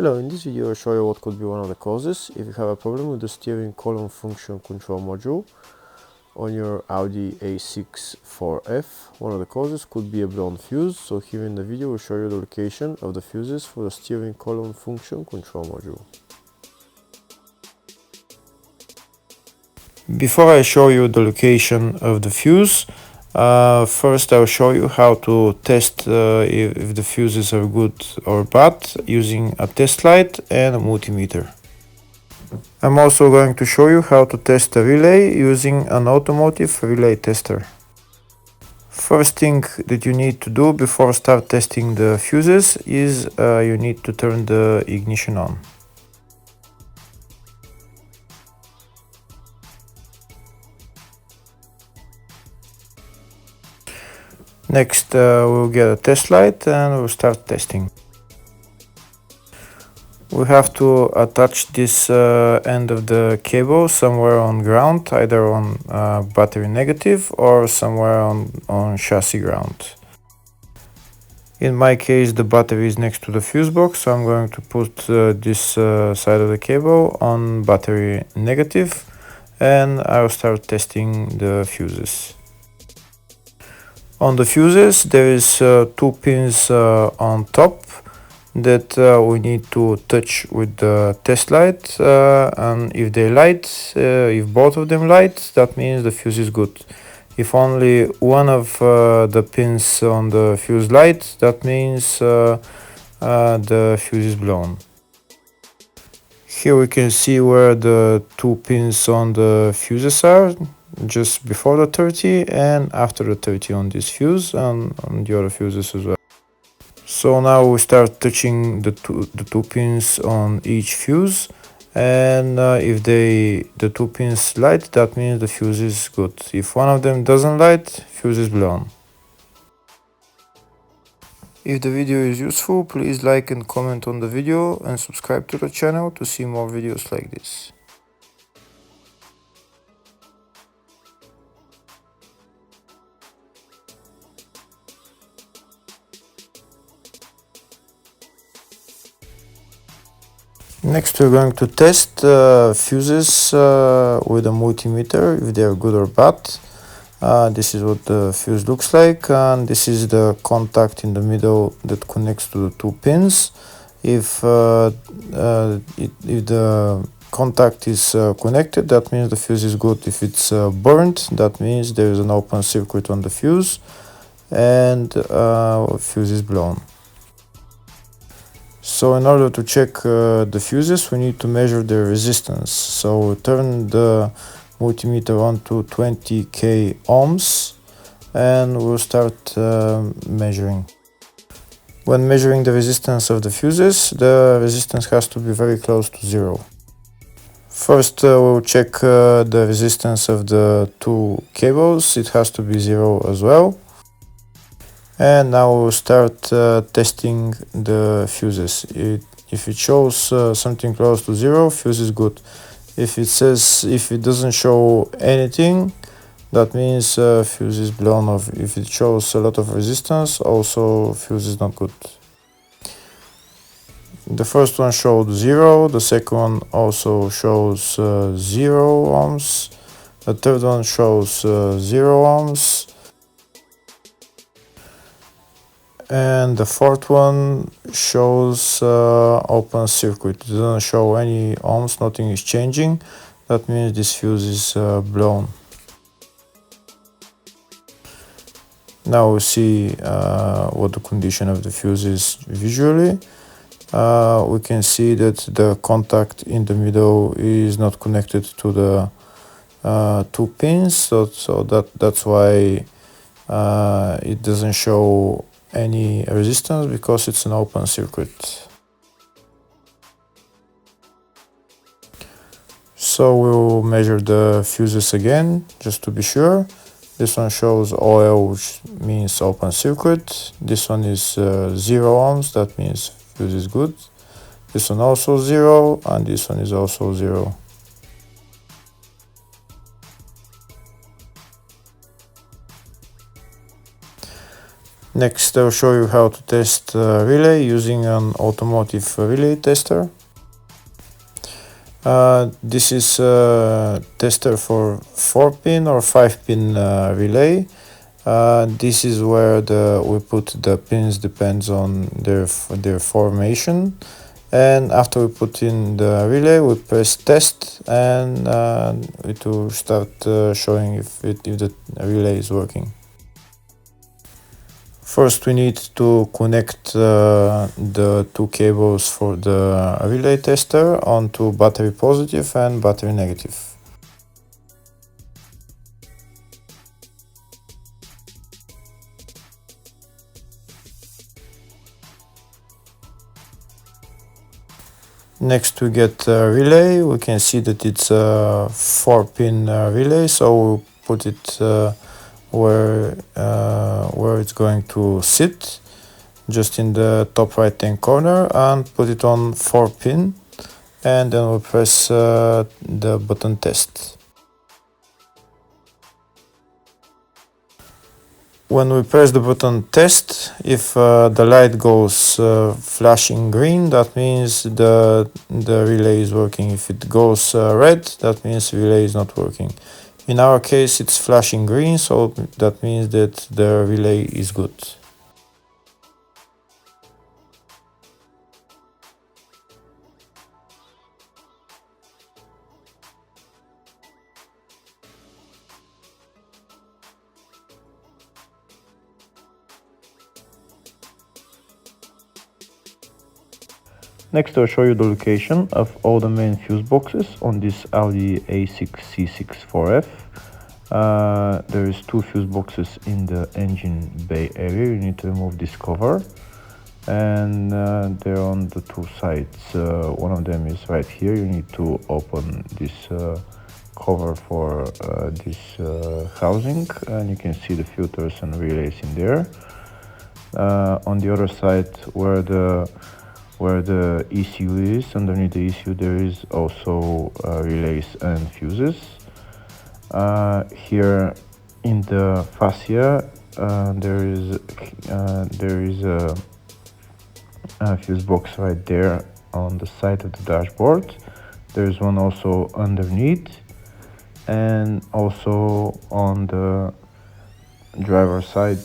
Hello, in this video I'll show you what could be one of the causes if you have a problem with the steering column function control module on your Audi A6 4F. One of the causes could be a blown fuse, so here in the video we'll show you the location of the fuses for the steering column function control module. Before I show you the location of the fuse, first I'll show you how to test if the fuses are good or bad using a test light and a multimeter. I'm also going to show you how to test a relay using an automotive relay tester. First thing that you need to do before start testing the fuses is you need to turn the ignition on. Next we'll get a test light and we'll start testing. We have to attach this end of the cable somewhere on ground, either on battery negative or somewhere on chassis ground. In my case the battery is next to the fuse box, so I'm going to put this side of the cable on battery negative and I'll start testing the fuses. On the fuses there is two pins on top that we need to touch with the test light, and if they light, if both of them light, that means the fuse is good. If only one of the pins on the fuse light, that means the fuse is blown. Here we can see where the two pins on the fuses are, just before the 30 and after the 30 on this fuse and on the other fuses as well. So now we start touching the two pins on each fuse, and if the two pins light, that means the fuse is good. If one of them doesn't light, fuse is blown. If the video is useful, please like and comment on the video and subscribe to the channel to see more videos like this. Next we're going to test fuses with a multimeter, if they are good or bad. This is what the fuse looks like, and this is the contact in the middle that connects to the two pins. If the contact is connected, that means the fuse is good. If it's burnt, that means there is an open circuit on the fuse and fuse is blown. So in order to check the fuses, we need to measure the resistance. So turn the multimeter on to 20k ohms and we'll start measuring. When measuring the resistance of the fuses, the resistance has to be very close to zero. First we'll check the resistance of the two cables. It has to be zero as well. And now we'll start testing the fuses. If it shows something close to zero, fuse is good. If it doesn't show anything, that means fuse is blown off. If it shows a lot of resistance, also fuse is not good. The first one showed 0, the second one also shows 0 ohms, the third one shows 0 ohms, and the fourth one shows open circuit. It doesn't show any ohms, nothing is changing. That means this fuse is blown. Now we see what the condition of the fuse is visually. We can see that the contact in the middle is not connected to the two pins, so that's why it doesn't show any resistance, because it's an open circuit. So we'll measure the fuses again just to be sure. This one shows OL, which means open circuit. This one is 0 ohms, that means fuse is good. This one also 0, and this one is also 0. Next, I'll show you how to test relay using an automotive relay tester. This is a tester for 4-pin or 5-pin relay. This is where we put the pins, depends on their formation. And after we put in the relay, we press test, and it will start showing if the relay is working. First, we need to connect the two cables for the relay tester onto battery positive and battery negative. Next, we get a relay. We can see that it's a 4-pin relay, so we'll put it where it's going to sit, just in the top right hand corner, and put it on 4-pin, and then we'll press the button test. When we press the button test, if the light goes flashing green, that means the relay is working. If it goes red, that means the relay is not working. In our case, it's flashing green, so that means that the relay is good. Next, I'll show you the location of all the main fuse boxes on this Audi A6 C6 4F. There is 2 fuse boxes in the engine bay area. You need to remove this cover, and they're on the 2 sides. One of them is right here. You need to open this cover for this housing, and you can see the filters and relays in there. On the other side, where the ECU is, underneath the ECU there is also relays and fuses. Here in the fascia there is a fuse box right there on the side of the dashboard. There's one also underneath, and also on the driver side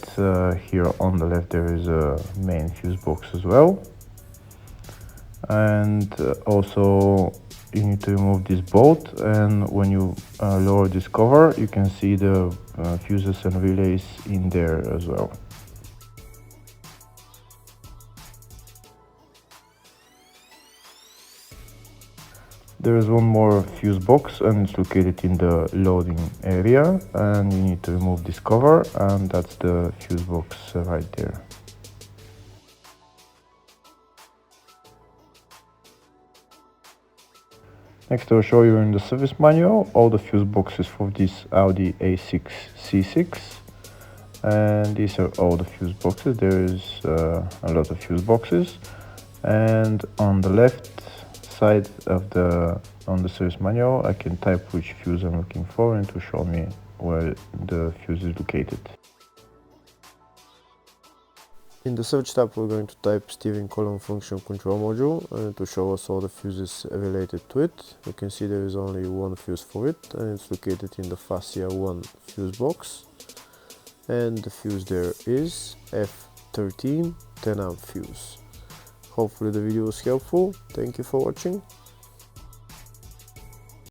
here on the left there is a main fuse box as well. And also you need to remove this bolt, and when you lower this cover, you can see the fuses and relays in there as well. There is one more fuse box, and it's located in the loading area, and you need to remove this cover, and that's the fuse box right there. Next, I'll show you in the service manual all the fuse boxes for this Audi A6 C6, and these are all the fuse boxes. There is a lot of fuse boxes, and on the left side of the service manual I can type which fuse I'm looking for, and to show me where the fuse is located. In the search tab, we're going to type steering column function control module, and to show us all the fuses related to it. You can see there is only one fuse for it, and it's located in the fascia 1 fuse box, and the fuse there is F13 10 amp fuse. Hopefully the video was helpful. Thank you for watching.